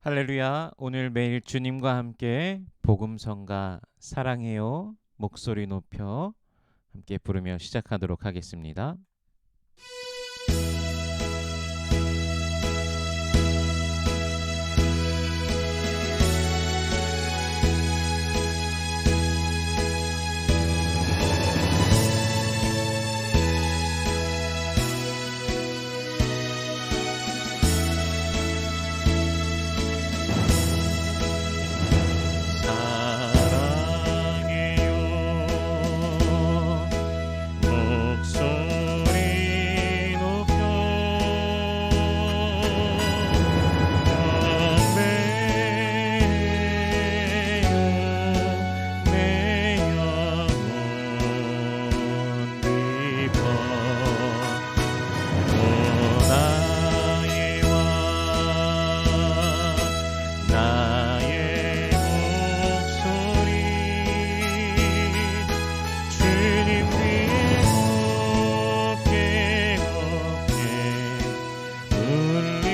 할렐루야. 오늘 매일 주님과 함께 복음성가 사랑해요 목소리 높여 함께 부르며 시작하도록 하겠습니다. 목소리 높여 내 영혼 기뻐 나의 왕 나의 목소리 주님 위에 높게 울리니.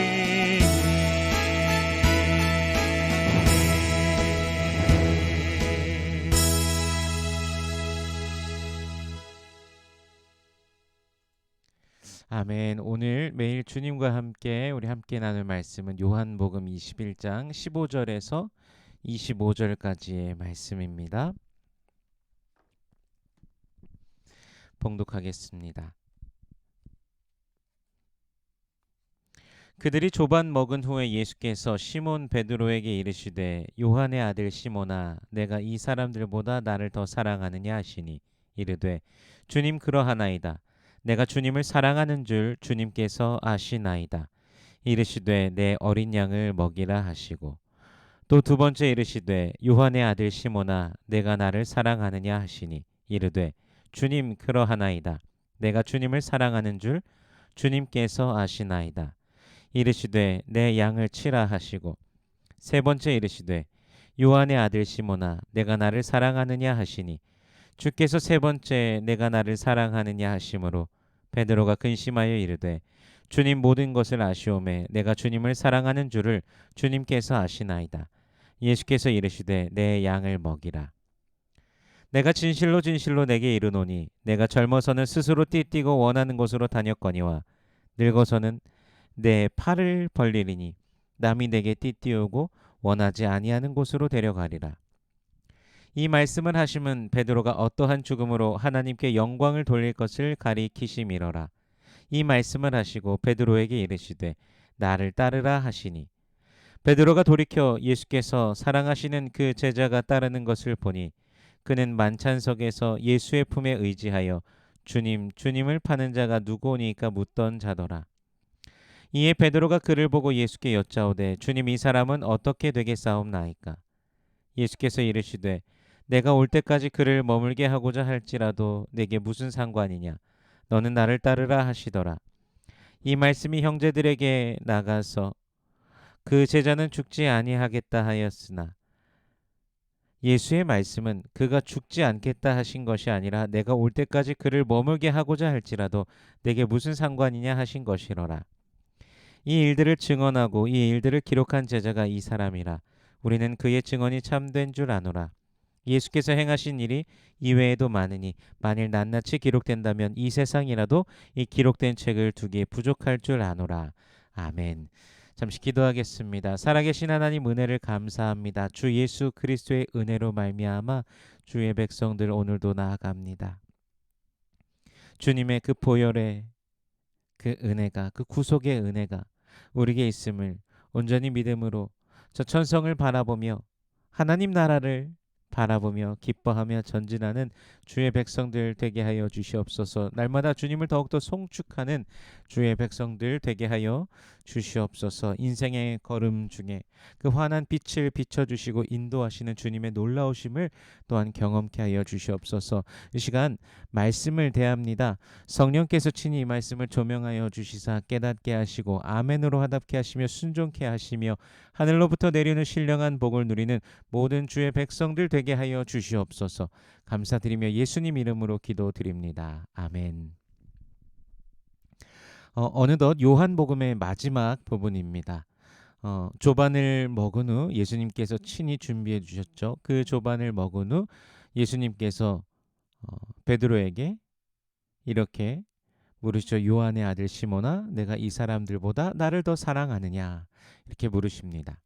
아멘. 오늘 매일 주님과 함께 우리 함께 나눌 말씀은 요한복음 21장 15절에서 25절까지의 말씀입니다. 봉독하겠습니다. 그들이 조반 먹은 후에 예수께서 시몬 베드로에게 이르시되 요한의 아들 시몬아 내가 이 사람들보다 나를 더 사랑하느냐 하시니 이르되 주님 그러하나이다. 내가 주님을 사랑하는 줄 주님께서 아시나이다. 이르시되 내 어린 양을 먹이라 하시고 또 두 번째 이르시되 요한의 아들 시몬아 내가 나를 사랑하느냐 하시니 이르되 주님 그러하나이다. 내가 주님을 사랑하는 줄 주님께서 아시나이다. 이르시되 내 양을 치라 하시고 세 번째 이르시되 요한의 아들 시몬아 내가 나를 사랑하느냐 하시니 주께서 세 번째 내가 나를 사랑하느냐 하심으로 베드로가 근심하여 이르되 주님 모든 것을 아시오매 내가 주님을 사랑하는 줄을 주님께서 아시나이다. 예수께서 이르시되 내 양을 먹이라. 내가 진실로 진실로 내게 이르노니 내가 젊어서는 스스로 띠뛰고 원하는 곳으로 다녔거니와 늙어서는 내 팔을 벌리리니 남이 내게 띠띠우고 원하지 아니하는 곳으로 데려가리라. 이 말씀을 하심은 베드로가 어떠한 죽음으로 하나님께 영광을 돌릴 것을 가리키심이러라. 이 말씀을 하시고 베드로에게 이르시되 나를 따르라 하시니 베드로가 돌이켜 예수께서 사랑하시는 그 제자가 따르는 것을 보니 그는 만찬석에서 예수의 품에 의지하여 주님 주님을 파는 자가 누구오니까 묻던 자더라. 이에 베드로가 그를 보고 예수께 여짜오되 주님 이 사람은 어떻게 되겠사옵나이까. 예수께서 이르시되 내가 올 때까지 그를 머물게 하고자 할지라도 내게 무슨 상관이냐. 너는 나를 따르라 하시더라. 이 말씀이 형제들에게 나가서 그 제자는 죽지 아니하겠다 하였으나 예수의 말씀은 그가 죽지 않겠다 하신 것이 아니라 내가 올 때까지 그를 머물게 하고자 할지라도 내게 무슨 상관이냐 하신 것이로라. 이 일들을 증언하고 이 일들을 기록한 제자가 이 사람이라. 우리는 그의 증언이 참된 줄 아노라. 예수께서 행하신 일이 이외에도 많으니 만일 낱낱이 기록된다면 이 세상이라도 이 기록된 책을 두기에 부족할 줄 아노라. 아멘. 잠시 기도하겠습니다. 살아계신 하나님 은혜를 감사합니다. 주 예수 그리스도의 은혜로 말미암아 주의 백성들 오늘도 나아갑니다. 주님의 그 보혈의 그 은혜가 그 구속의 은혜가 우리에게 있음을 온전히 믿음으로 저 천성을 바라보며 하나님 나라를 바라보며 기뻐하며 전진하는 주의 백성들 되게 하여 주시옵소서. 날마다 주님을 더욱더 송축하는 주의 백성들 되게 하여 주시옵소서. 인생의 걸음 중에 그 환한 빛을 비춰주시고 인도하시는 주님의 놀라우심을 또한 경험케 하여 주시옵소서. 이 시간 말씀을 대합니다. 성령께서 친히 이 말씀을 조명하여 주시사 깨닫게 하시고 아멘으로 화답케 하시며 순종케 하시며 하늘로부터 내리는 신령한 복을 누리는 모든 주의 백성들 되게 하여 주시옵소서. 감사드리며 예수님 이름으로 기도드립니다. 아멘. 어느덧 요한복음의 마지막 부분입니다. 조반을 먹은 후 예수님께서 친히 준비해 주셨죠. 그 조반을 먹은 후 예수님께서 베드로에게 이렇게 물으시죠. 요한의 아들 시몬아, 내가 이 사람들보다 나를 더 사랑하느냐? 이렇게 물으십니다.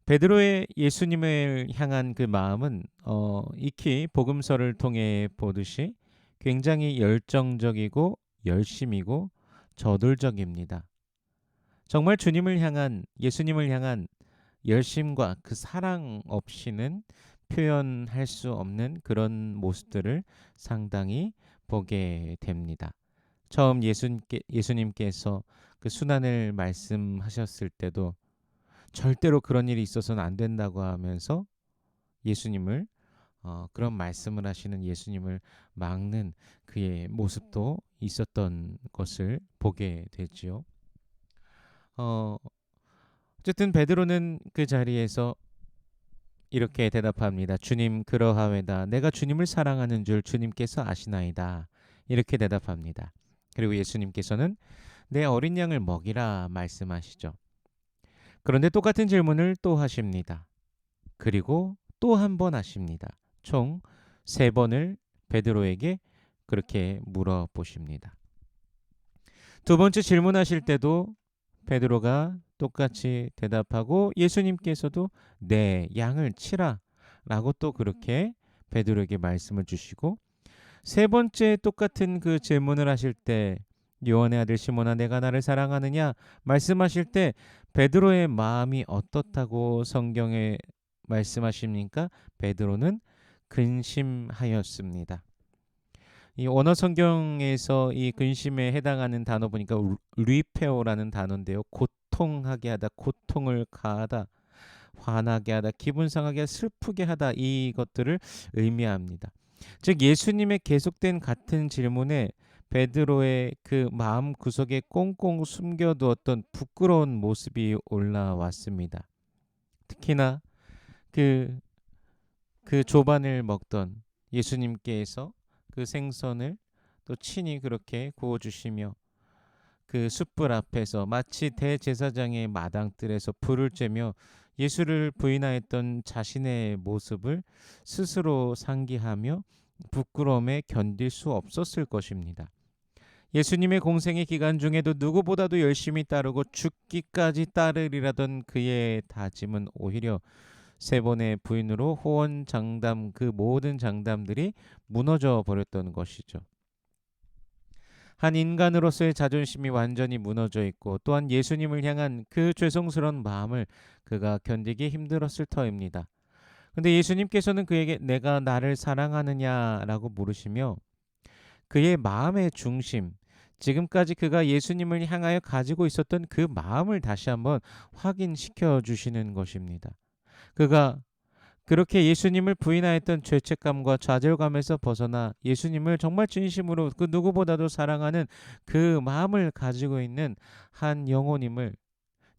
베드로의 예수님을 향한 그 마음은 익히 복음서를 통해 보듯이 굉장히 열정적이고 열심이고 저돌적입니다. 정말 주님을 향한 예수님을 향한 열심과 그 사랑 없이는 표현할 수 없는 그런 모습들을 상당히 보게 됩니다. 처음 예수님께서 그 순환을 말씀하셨을 때도 절대로 그런 일이 있어서는 안 된다고 하면서 예수님을 그런 말씀을 하시는 예수님을 막는 그의 모습도 있었던 것을 보게 되지요. 어, 어쨌든 베드로는 그 자리에서 이렇게 대답합니다. 주님 그러하외다. 내가 주님을 사랑하는 줄 주님께서 아시나이다. 이렇게 대답합니다. 그리고 예수님께서는 내 어린 양을 먹이라 말씀하시죠. 그런데 똑같은 질문을 또 하십니다. 그리고 또 한 번 하십니다. 총 3번을 베드로에게 그렇게 물어보십니다. 두 번째 질문하실 때도 베드로가 똑같이 대답하고 예수님께서도 네, 양을 치라 라고 또 그렇게 베드로에게 말씀을 주시고 세 번째 똑같은 그 질문을 하실 때 요한의 아들 시몬아 내가 나를 사랑하느냐 말씀하실 때 베드로의 마음이 어떻다고 성경에 말씀하십니까? 베드로는 근심하였습니다. 이 원어 성경에서 이 근심에 해당하는 단어 보니까 리페오라는 단어인데요. 고통하게 하다, 고통을 가하다, 화나게 하다, 기분 상하게 하다, 슬프게 하다 이것들을 의미합니다. 즉 예수님의 계속된 같은 질문에 베드로의 그 마음 구석에 꽁꽁 숨겨두었던 부끄러운 모습이 올라왔습니다. 특히나 그, 그 조반을 먹던 예수님께서 그 생선을 또 친히 그렇게 구워주시며 그 숯불 앞에서 마치 대제사장의 마당뜰에서 불을 쬐며 예수를 부인하였던 자신의 모습을 스스로 상기하며 부끄러움에 견딜 수 없었을 것입니다. 예수님의 공생의 기간 중에도 누구보다도 열심히 따르고 죽기까지 따르리라던 그의 다짐은 오히려 3번의 부인으로 호언장담 그 모든 장담들이 무너져 버렸던 것이죠. 한 인간으로서의 자존심이 완전히 무너져 있고 또한 예수님을 향한 그 죄송스러운 마음을 그가 견디기 힘들었을 터입니다. 근데 예수님께서는 그에게 내가 나를 사랑하느냐라고 물으시며 그의 마음의 중심, 지금까지 그가 예수님을 향하여 가지고 있었던 그 마음을 다시 한번 확인시켜 주시는 것입니다. 그가 그렇게 예수님을 부인하였던 죄책감과 좌절감에서 벗어나 예수님을 정말 진심으로 그 누구보다도 사랑하는 그 마음을 가지고 있는 한 영혼임을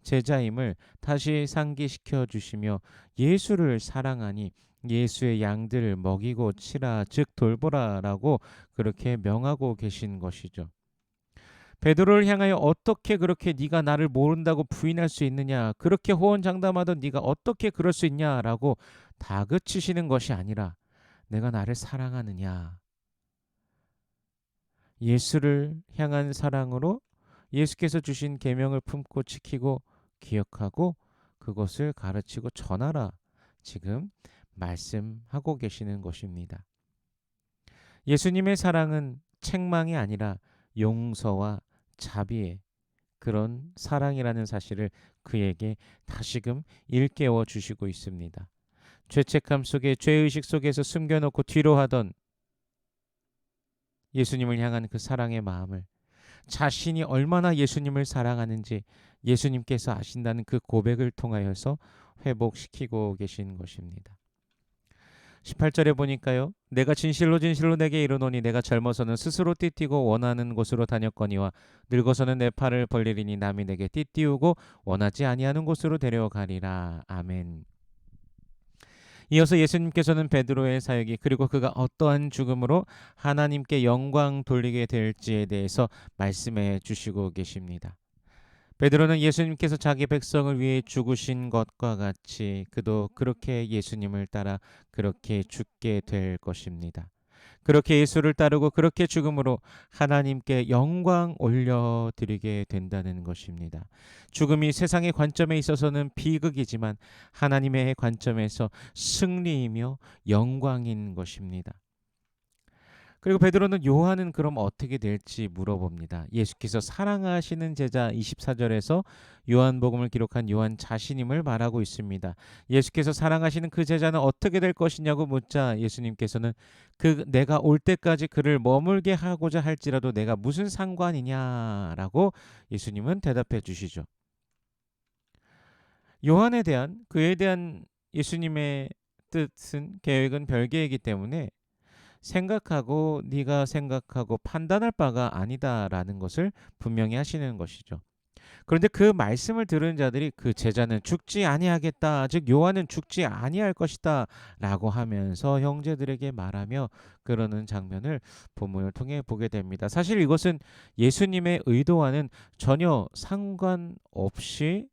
제자임을 다시 상기시켜 주시며 예수를 사랑하니 예수의 양들을 먹이고 치라 즉 돌보라라고 그렇게 명하고 계신 것이죠. 베드로를 향하여 어떻게 그렇게 네가 나를 모른다고 부인할 수 있느냐 그렇게 호언장담하던 네가 어떻게 그럴 수 있냐라고 다그치시는 것이 아니라 내가 나를 사랑하느냐 예수를 향한 사랑으로 예수께서 주신 계명을 품고 지키고 기억하고 그것을 가르치고 전하라 지금 말씀하고 계시는 것입니다. 예수님의 사랑은 책망이 아니라 용서와 자비의 그런 사랑이라는 사실을 그에게 다시금 일깨워 주시고 있습니다. 죄책감 속에 죄의식 속에서 숨겨놓고 뒤로 하던 예수님을 향한 그 사랑의 마음을 자신이 얼마나 예수님을 사랑하는지 예수님께서 아신다는 그 고백을 통하여서 회복시키고 계신 것입니다. 18절에 보니까요. 내가 진실로 진실로 내게 이르노니 내가 젊어서는 스스로 띠띠고 원하는 곳으로 다녔거니와 늙어서는 내 팔을 벌리리니 남이 내게 띠띠우고 원하지 아니하는 곳으로 데려가리라. 아멘. 이어서 예수님께서는 베드로의 사역이 그리고 그가 어떠한 죽음으로 하나님께 영광 돌리게 될지에 대해서 말씀해 주시고 계십니다. 베드로는 예수님께서 자기 백성을 위해 죽으신 것과 같이 그도 그렇게 예수님을 따라 그렇게 죽게 될 것입니다. 그렇게 예수를 따르고 그렇게 죽음으로 하나님께 영광 올려드리게 된다는 것입니다. 죽음이 세상의 관점에 있어서는 비극이지만 하나님의 관점에서 승리이며 영광인 것입니다. 그리고 베드로는 요한은 그럼 어떻게 될지 물어봅니다. 예수께서 사랑하시는 제자 24절에서 요한복음을 기록한 요한 자신임을 말하고 있습니다. 예수께서 사랑하시는 그 제자는 어떻게 될 것이냐고 묻자 예수님께서는 그 내가 올 때까지 그를 머물게 하고자 할지라도 내가 무슨 상관이냐라고 예수님은 대답해 주시죠. 요한에 대한 그에 대한 예수님의 뜻은 계획은 별개이기 때문에 생각하고 네가 생각하고 판단할 바가 아니다라는 것을 분명히 하시는 것이죠. 그런데 그 말씀을 들은 자들이 그 제자는 죽지 아니하겠다, 즉 요한은 죽지 아니할 것이다라고 하면서 형제들에게 말하며 그러는 장면을 본문을 통해 보게 됩니다. 사실 이것은 예수님의 의도와는 전혀 상관없이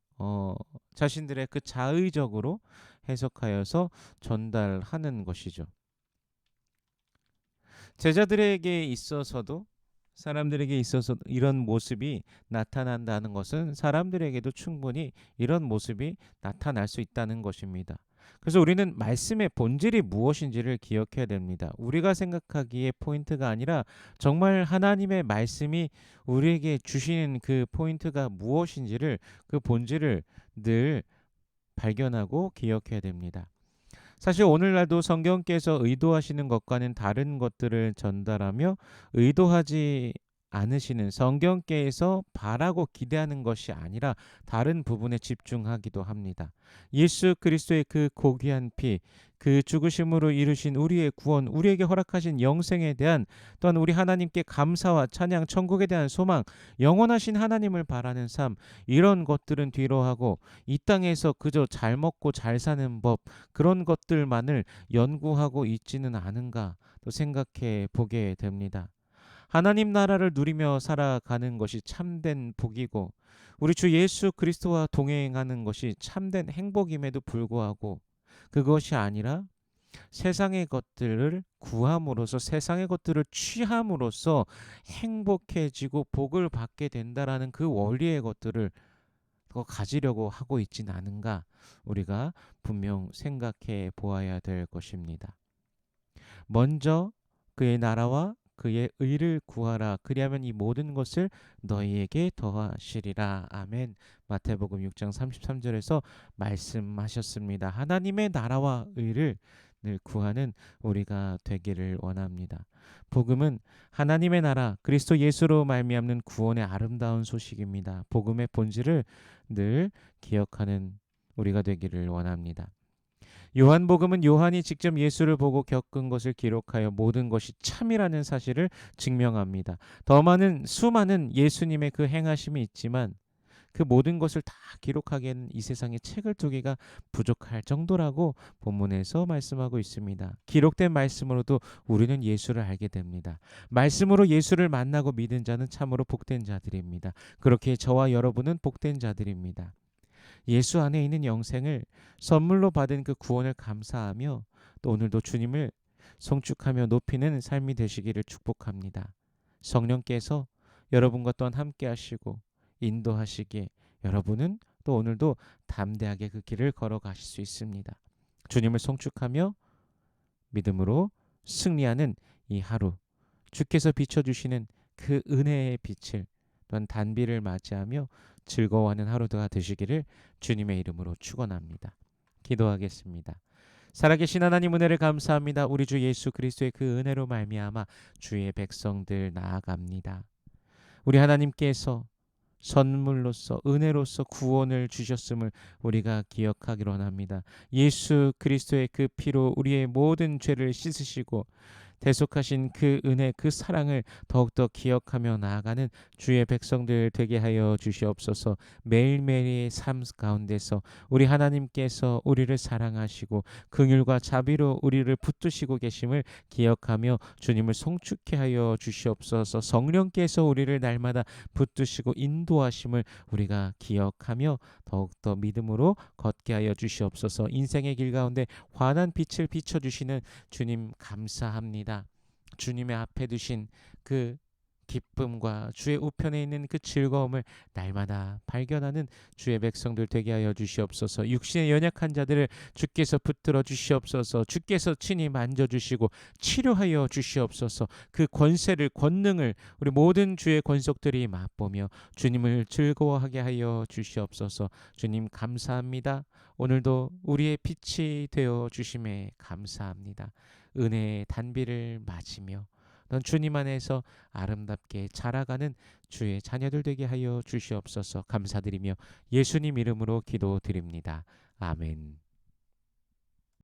자신들의 그 자의적으로 해석하여서 전달하는 것이죠. 제자들에게 있어서도 사람들에게 있어서 이런 모습이 나타난다는 것은 사람들에게도 충분히 이런 모습이 나타날 수 있다는 것입니다. 그래서 우리는 말씀의 본질이 무엇인지를 기억해야 됩니다. 우리가 생각하기에 포인트가 아니라 정말 하나님의 말씀이 우리에게 주시는 그 포인트가 무엇인지를 그 본질을 늘 발견하고 기억해야 됩니다. 사실 오늘날도 성경께서 의도하시는 것과는 다른 것들을 전달하며 의도하지 않으시는 성경께에서 바라고 기대하는 것이 아니라 다른 부분에 집중하기도 합니다. 예수 그리스도의 그 고귀한 피, 그 죽으심으로 이루신 우리의 구원, 우리에게 허락하신 영생에 대한 또한 우리 하나님께 감사와 찬양, 천국에 대한 소망, 영원하신 하나님을 바라는 삶, 이런 것들은 뒤로 하고 이 땅에서 그저 잘 먹고 잘 사는 법, 그런 것들만을 연구하고 있지는 않은가 또 생각해 보게 됩니다. 하나님 나라를 누리며 살아가는 것이 참된 복이고 우리 주 예수 그리스도와 동행하는 것이 참된 행복임에도 불구하고 그것이 아니라 세상의 것들을 구함으로써 세상의 것들을 취함으로써 행복해지고 복을 받게 된다라는 그 원리의 것들을 더 가지려고 하고 있진 않은가 우리가 분명 생각해 보아야 될 것입니다. 먼저 그의 나라와 그의 의를 구하라. 그리하면 이 모든 것을 너희에게 더하시리라. 아멘. 마태복음 6장 33절에서 말씀하셨습니다. 하나님의 나라와 의를 늘 구하는 우리가 되기를 원합니다. 복음은 하나님의 나라 그리스도 예수로 말미암는 구원의 아름다운 소식입니다. 복음의 본질을 늘 기억하는 우리가 되기를 원합니다. 요한복음은 요한이 직접 예수를 보고 겪은 것을 기록하여 모든 것이 참이라는 사실을 증명합니다. 더 많은 수많은 예수님의 그 행하심이 있지만 그 모든 것을 다 기록하기에는 이 세상에 책을 두기가 부족할 정도라고 본문에서 말씀하고 있습니다. 기록된 말씀으로도 우리는 예수를 알게 됩니다. 말씀으로 예수를 만나고 믿은 자는 참으로 복된 자들입니다. 그렇게 저와 여러분은 복된 자들입니다. 예수 안에 있는 영생을 선물로 받은 그 구원을 감사하며 또 오늘도 주님을 송축하며 높이는 삶이 되시기를 축복합니다. 성령께서 여러분과 또한 함께 하시고 인도하시기에 여러분은 또 오늘도 담대하게 그 길을 걸어가실 수 있습니다. 주님을 송축하며 믿음으로 승리하는 이 하루 주께서 비춰주시는 그 은혜의 빛을 또한 단비를 맞이하며 즐거워하는 하루가 되시기를 주님의 이름으로 축원합니다. 기도하겠습니다. 살아계신 하나님 은혜를 감사합니다. 우리 주 예수 그리스도의 그 은혜로 말미암아 주의 백성들 나아갑니다. 우리 하나님께서 선물로서 은혜로서 구원을 주셨음을 우리가 기억하기로 합니다. 예수 그리스도의 그 피로 우리의 모든 죄를 씻으시고 대속하신 그 은혜, 그 사랑을 더욱더 기억하며 나아가는 주의 백성들 되게 하여 주시옵소서. 매일매일의 삶 가운데서 우리 하나님께서 우리를 사랑하시고 긍휼과 자비로 우리를 붙드시고 계심을 기억하며 주님을 송축해 하여 주시옵소서. 성령께서 우리를 날마다 붙드시고 인도하심을 우리가 기억하며 더욱더 믿음으로 걷게 하여 주시옵소서. 인생의 길 가운데 환한 빛을 비춰주시는 주님 감사합니다. 주님의 앞에 두신 그 기쁨과 주의 우편에 있는 그 즐거움을 날마다 발견하는 주의 백성들 되게 하여 주시옵소서. 육신의 연약한 자들을 주께서 붙들어 주시옵소서. 주께서 친히 만져주시고 치료하여 주시옵소서. 그 권세를, 권능을 우리 모든 주의 권속들이 맛보며 주님을 즐거워하게 하여 주시옵소서. 주님 감사합니다. 오늘도 우리의 빛이 되어 주심에 감사합니다. 은혜의 단비를 맞으며 넌 주님 안에서 아름답게 자라가는 주의 자녀들 되게 하여 주시옵소서. 감사드리며 예수님 이름으로 기도드립니다. 아멘.